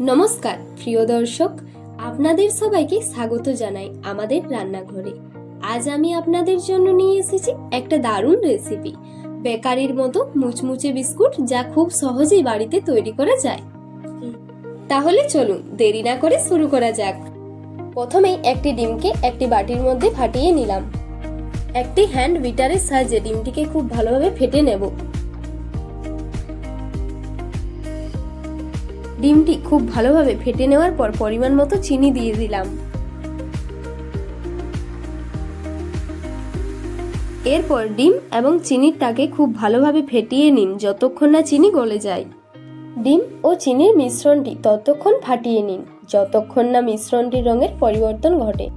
নমস্কার প্রিয় দর্শক, আপনাদের সবাইকে স্বাগত জানাই আমাদের রান্নাঘরে। আজ আমি আপনাদের জন্য নিয়ে এসেছি একটা দারুণ রেসিপি, বেকারির মতো মুচমুচে বিস্কুট, যা খুব সহজেই বাড়িতে তৈরি করা যায়। তাহলে চলুন দেরি না করে শুরু করা যাক। প্রথমেই একটি ডিমকে একটি বাটির মধ্যে ফাটিয়ে নিলাম। একটি হ্যান্ড বিটারের সাহায্যে ডিমটিকে খুব ভালোভাবে ফেটে নেব। ডিমটি খুব ভালোভাবে ফেটে নেওয়ার পর পরিমাণ মতো চিনি দিয়ে দিলাম। এরপর ডিম এবং চিনিটাকে খুব ভালোভাবে ফেটিয়ে নিন যতক্ষণ না চিনি গলে যায়। ডিম ও চিনির মিশ্রণটি ততক্ষণ ফাটিয়ে নিন যতক্ষণ না মিশ্রণটির রঙের পরিবর্তন ঘটে।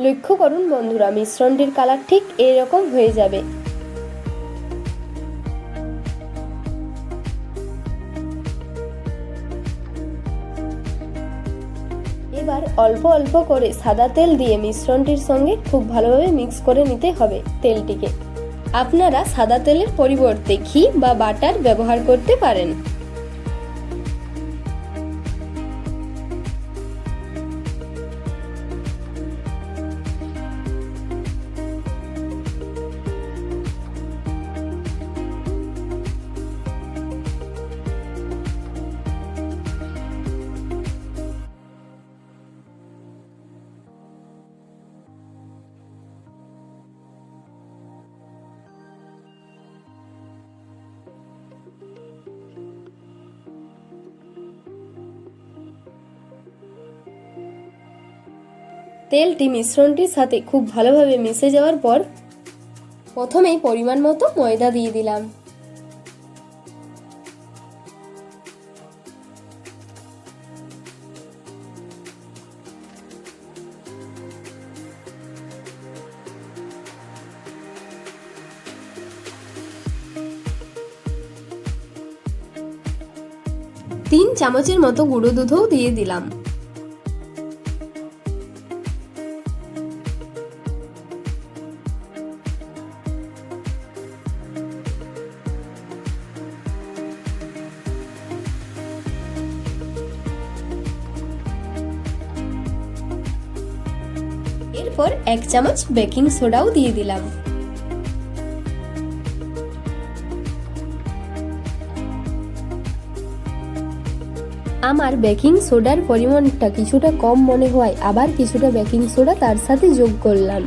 লক্ষ্য করুন বন্ধুরা, মিশ্রণটির কালার ঠিক এরকম হয়ে যাবে। এবার অল্প অল্প করে সাদা তেল দিয়ে মিশ্রণটির সঙ্গে খুব ভালোভাবে মিক্স করে নিতে হবে তেলটিকে। আপনারা সাদা তেলের পরিবর্তে ঘি বা বাটার ব্যবহার করতে পারেন। তেলটি মিশ্রণটির সাথে খুব ভালোভাবে মিশে যাওয়ার পর প্রথমেই পরিমাণ মতো ময়দা দিয়ে দিলাম। তিন চামচের মতো গুঁড়ো দুধও দিয়ে দিলাম। এরপর 1 চামচ বেকিং সোডাও দিয়ে দিলাম। আমার বেকিং সোডার পরিমাণটা কিছুটা কম মনে হয়, আবার কিছুটা বেকিং সোডা তার সাথে যোগ করলাম।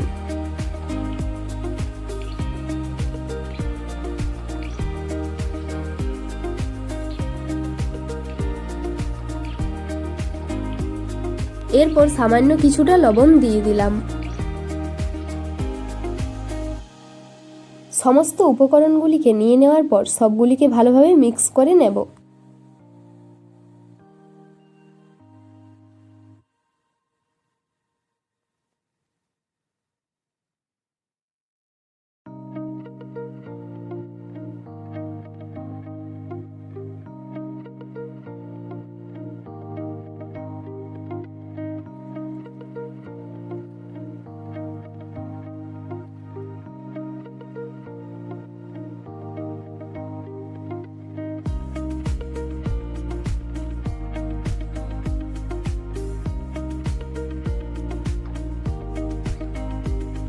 এরপর সামান্য কিছুটা লবণ দিয়ে দিলাম। সমস্ত উপকরণগুলিকে নিয়ে নেওয়ার পর সবগুলিকে ভালোভাবে মিক্স করে নেব।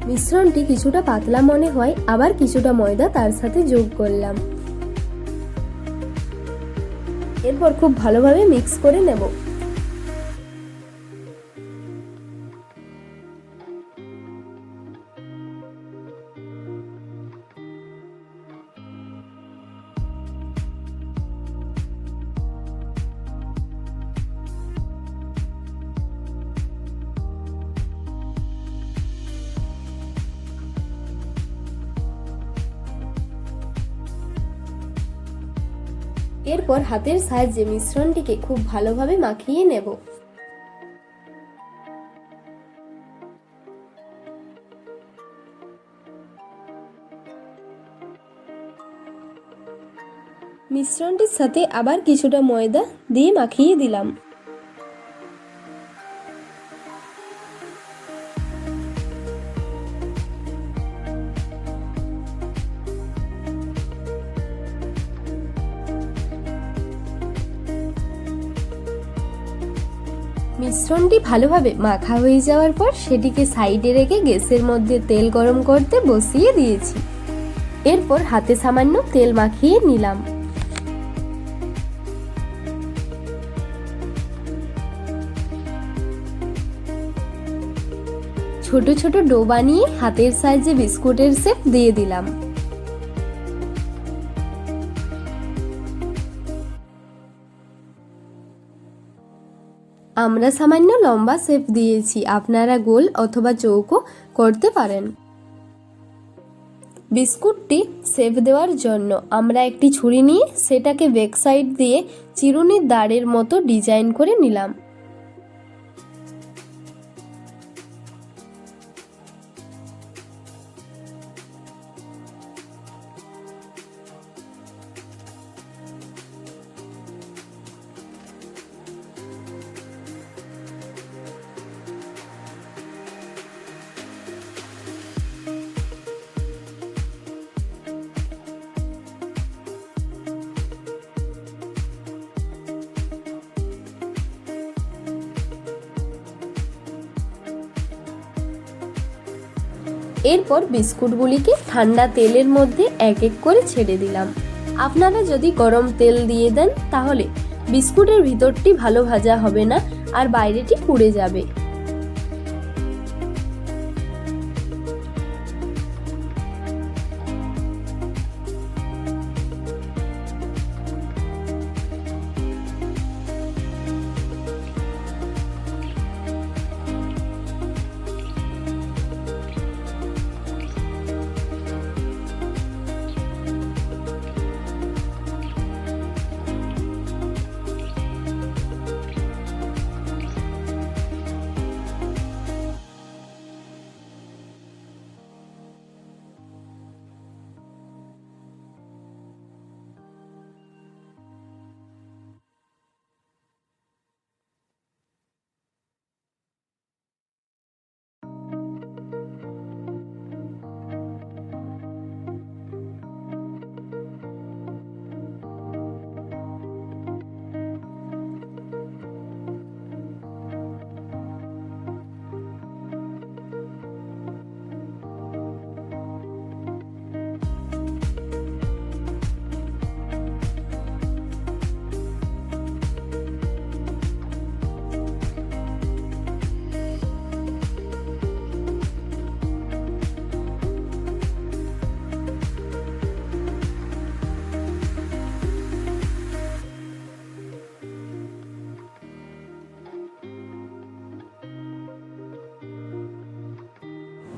মিশ্রণটি কিছুটা পাতলা মনে হয়, আবার কিছুটা ময়দা তার সাথে যোগ করলাম। এরপর খুব ভালোভাবে মিক্স করে নেব। এরপর হাতের সাহায্যে মিশ্রণটিকে খুব ভালোভাবে মাখিয়ে নেব। মিশ্রণটির সাথে আবার কিছুটা ময়দা দিয়ে মাখিয়ে দিলাম। মিশ্রণটি ভালোভাবে মাখা হয়ে যাওয়ার পর সেটিকে সাইডে রেখে গ্যাসের মধ্যে তেল গরম করতে বসিয়ে দিয়েছি। এরপর হাতে সামান্য তেল মাখিয়ে নিলাম। ছোট ছোট ডো বানিয়ে হাতের সাহায্যে বিস্কুটের শেপ দিয়ে দিলাম। আমরা সামান্য লম্বা শেপ দিয়েছি, আপনারা গোল অথবা চৌকো করতে পারেন। বিস্কুটটি শেপ দেওয়ার জন্য আমরা একটি ছুরি নিয়ে সেটাকে ব্যাক সাইড দিয়ে চিরুনির দাঁড়ের মতো ডিজাইন করে নিলাম। এরপর বিস্কুটগুলিকে ঠান্ডা তেলের মধ্যে এক এক করে ছেড়ে দিলাম। আপনারা যদি গরম তেল দিয়ে দেন তাহলে বিস্কুটের ভিতরটি ভালো ভাজা হবে না আর বাইরেটি পুড়ে যাবে।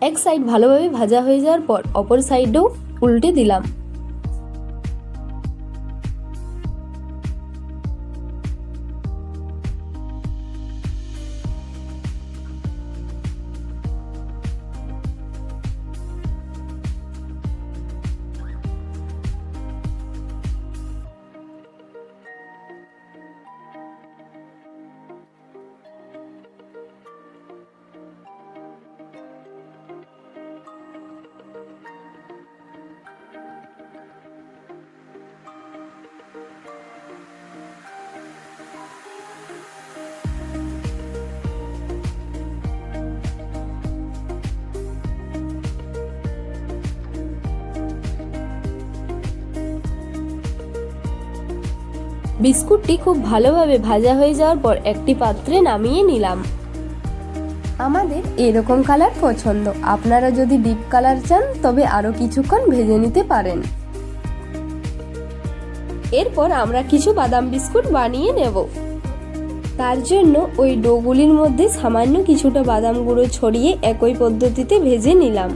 এক সাইড ভালোভাবে ভাজা হয়ে যাওয়ার পর অপর সাইডেও উল্টে দিলাম। বিস্কুটটি খুব ভালোভাবে ভাজা হয়ে যাওয়ার পর একটি পাত্রে নামিয়ে নিলাম। আমাদের এরকম কালার পছন্দ, আপনারা যদি ডিপ কালার চান তবে আরো কিছুক্ষণ ভেজে নিতে পারেন। এরপর আমরা কিছু বাদাম বিস্কুট বানিয়ে নেব। তার জন্য ওই ডোগুলির মধ্যে সামান্য কিছুটা বাদাম গুঁড়ো ছড়িয়ে একই পদ্ধতিতে ভেজে নিলাম।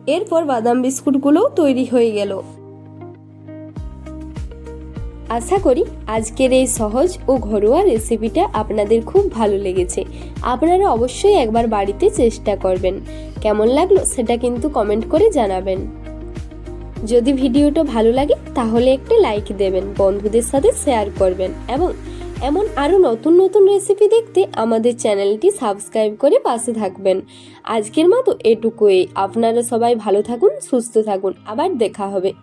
এরপর বাদাম বিস্কুটগুলোও তৈরি হয়ে গেল। আশা করি আজকের এই সহজ ও ঘরোয়া রেসিপিটা আপনাদের খুব ভালো লেগেছে। আপনারা অবশ্যই একবার বাড়িতে চেষ্টা করবেন। কেমন লাগলো সেটা কিন্তু কমেন্ট করে জানাবেন। যদি ভিডিওটা ভালো লাগে তাহলে একটা লাইক দেবেন, বন্ধুদের সাথে শেয়ার করবেন এবং এমন আরও নতুন নতুন রেসিপি দেখতে আমাদের চ্যানেলটি সাবস্ক্রাইব করে পাশে থাকবেন। আজকের মতো এটুকুই। আপনারা সবাই ভালো থাকুন, সুস্থ থাকুন। আবার দেখা হবে।